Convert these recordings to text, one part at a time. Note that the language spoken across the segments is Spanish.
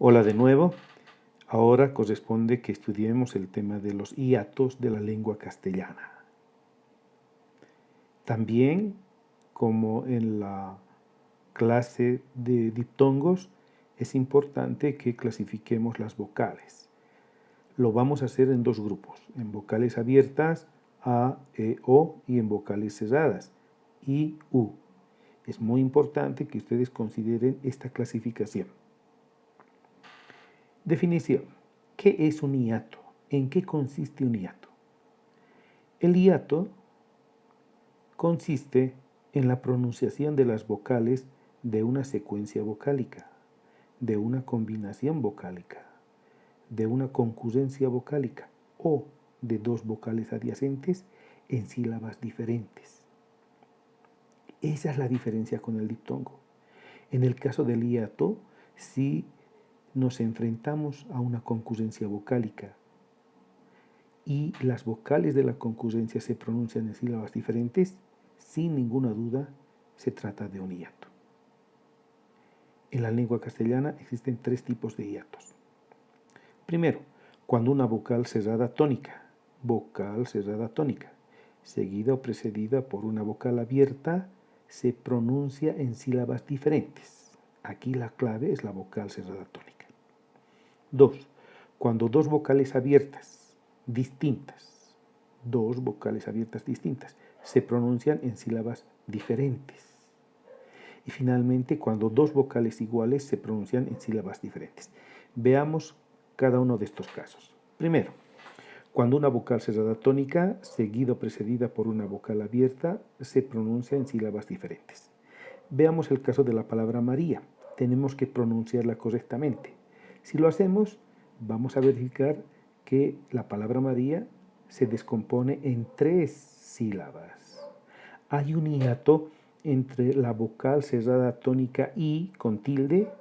Hola de nuevo. Ahora corresponde que estudiemos el tema de los hiatos de la lengua castellana. También, como en la clase de diptongos, es importante que clasifiquemos las vocales. Lo vamos a hacer en dos grupos, en vocales abiertas, A, E, O, y en vocales cerradas, I, U. Es muy importante que ustedes consideren esta clasificación. Definición. ¿Qué es un hiato? ¿En qué consiste un hiato? El hiato consiste en la pronunciación de las vocales de una secuencia vocálica, de una combinación vocálica, de una concurrencia vocálica o de dos vocales adyacentes en sílabas diferentes. Esa es la diferencia con el diptongo. En el caso del hiato, si nos enfrentamos a una concurrencia vocálica y las vocales de la concurrencia se pronuncian en sílabas diferentes, sin ninguna duda se trata de un hiato. En la lengua castellana existen tres tipos de hiatos. Primero, cuando una vocal cerrada tónica, seguida o precedida por una vocal abierta, se pronuncia en sílabas diferentes. Aquí la clave es la vocal cerrada tónica. 2. Cuando dos vocales abiertas distintas, se pronuncian en sílabas diferentes. Y finalmente, cuando dos vocales iguales se pronuncian en sílabas diferentes. Veamos cada uno de estos casos. Primero, cuando una vocal cerrada tónica, seguida o precedida por una vocal abierta, se pronuncia en sílabas diferentes. Veamos el caso de la palabra María. Tenemos que pronunciarla correctamente. Si lo hacemos, vamos a verificar que la palabra María se descompone en tres sílabas. Hay un hiato entre la vocal cerrada tónica I con tilde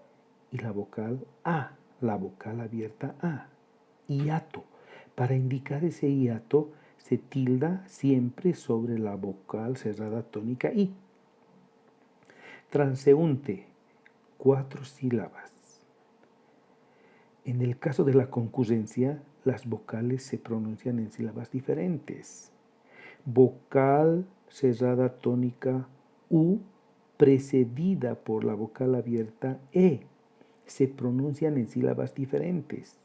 y la vocal A, la vocal abierta A. Hiato. Para indicar ese hiato se tilda siempre sobre la vocal cerrada tónica I. Transeúnte, 4 sílabas. En el caso de la concurrencia, las vocales se pronuncian en sílabas diferentes. Vocal cerrada tónica U precedida por la vocal abierta E. Se pronuncian en sílabas diferentes.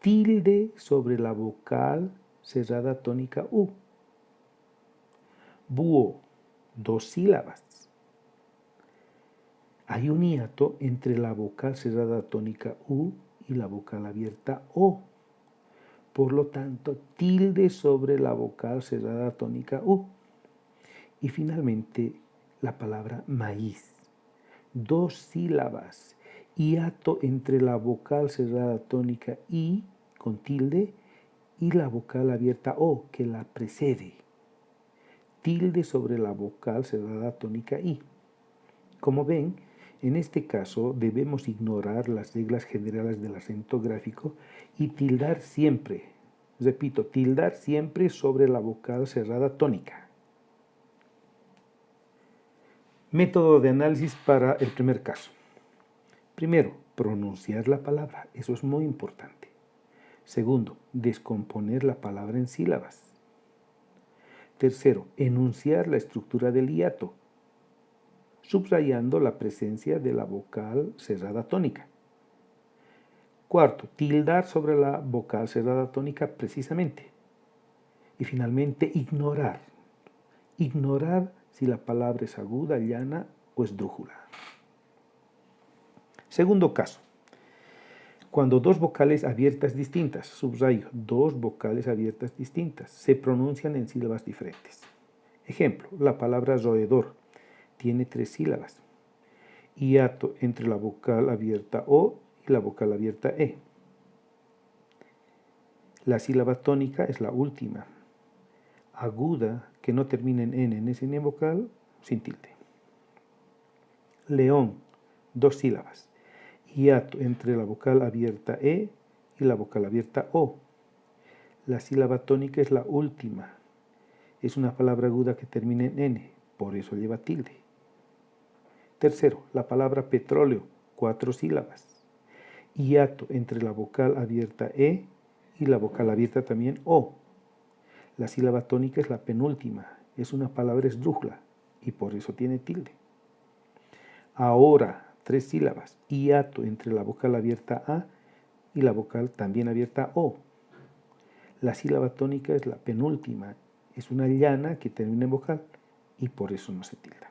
Tilde sobre la vocal cerrada tónica U. Búho, 2 sílabas. Hay un hiato entre la vocal cerrada tónica U y la vocal abierta O. Por lo tanto, tilde sobre la vocal cerrada tónica U. Y finalmente, la palabra maíz. 2 sílabas. Hiato entre la vocal cerrada tónica I con tilde y la vocal abierta O que la precede. Tilde sobre la vocal cerrada tónica I. Como ven, en este caso debemos ignorar las reglas generales del acento gráfico y tildar siempre, repito, tildar siempre sobre la vocal cerrada tónica. Método de análisis para el primer caso. Primero, pronunciar la palabra, eso es muy importante. Segundo, descomponer la palabra en sílabas. Tercero, enunciar la estructura del hiato, subrayando la presencia de la vocal cerrada tónica. Cuarto, tildar sobre la vocal cerrada tónica precisamente. Y finalmente, ignorar. Ignorar si la palabra es aguda, llana o esdrújula. Segundo caso. Cuando dos vocales abiertas distintas, subrayo, dos vocales abiertas distintas, se pronuncian en sílabas diferentes. Ejemplo, la palabra roedor tiene 3 sílabas. Hiato entre la vocal abierta O y la vocal abierta E. La sílaba tónica es la última. Aguda, que no termina en N en ese vocal, sin tilde. León, 2 sílabas. Hiato entre la vocal abierta E y la vocal abierta O. La sílaba tónica es la última. Es una palabra aguda que termina en N, por eso lleva tilde. Tercero, la palabra petróleo, 4 sílabas. hiato entre la vocal abierta E y la vocal abierta también O. La sílaba tónica es la penúltima, es una palabra esdrújula y por eso tiene tilde. Ahora, 3 sílabas, hiato entre la vocal abierta A y la vocal también abierta O. La sílaba tónica es la penúltima, es una llana que termina en vocal y por eso no se tilda.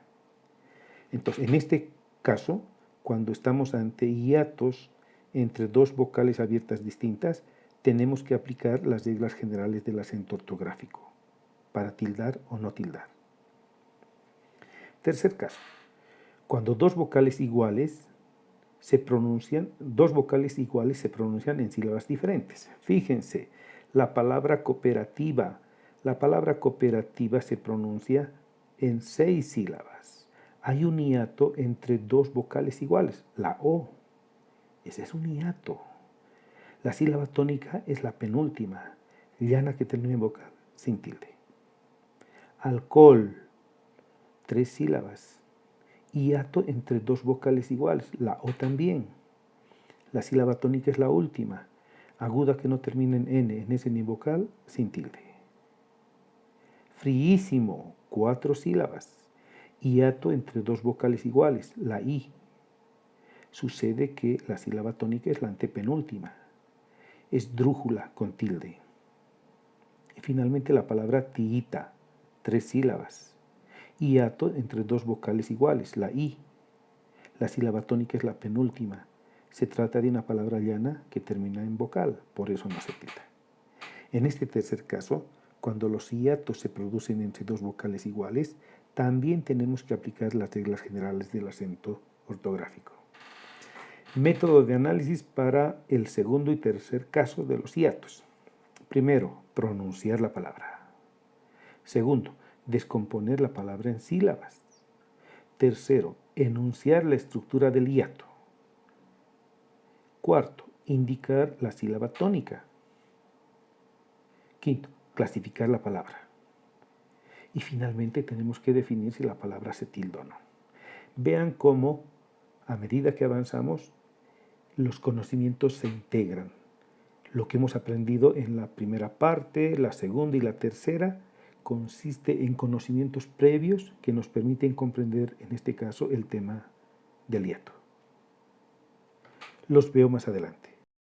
Entonces, en este caso, cuando estamos ante hiatos entre dos vocales abiertas distintas, tenemos que aplicar las reglas generales del acento ortográfico para tildar o no tildar. Tercer caso, cuando dos vocales iguales se pronuncian en sílabas diferentes. Fíjense, la palabra cooperativa se pronuncia en 6 sílabas. Hay un hiato entre dos vocales iguales, la O. Ese es un hiato. La sílaba tónica es la penúltima, llana que termina en vocal, sin tilde. Alcohol, 3 sílabas. Hiato entre dos vocales iguales, la O también. La sílaba tónica es la última, aguda que no termina en N, en ese ni vocal, sin tilde. Friísimo, 4 sílabas. Hiato entre dos vocales iguales, la I. Sucede que la sílaba tónica es la antepenúltima. Esdrújula con tilde. Y finalmente la palabra tiita, 3 sílabas. Hiato entre dos vocales iguales, la I. La sílaba tónica es la penúltima. Se trata de una palabra llana que termina en vocal, por eso no se tilda. En este tercer caso, cuando los hiatos se producen entre dos vocales iguales, también tenemos que aplicar las reglas generales del acento ortográfico. Método de análisis para el segundo y tercer caso de los hiatos. Primero, pronunciar la palabra. Segundo, descomponer la palabra en sílabas. Tercero, enunciar la estructura del hiato. Cuarto, indicar la sílaba tónica. Quinto, clasificar la palabra. Y finalmente tenemos que definir si la palabra se tilda o no. Vean cómo, a medida que avanzamos, los conocimientos se integran. Lo que hemos aprendido en la primera parte, la segunda y la tercera, consiste en conocimientos previos que nos permiten comprender, en este caso, el tema del hiato. Los veo más adelante.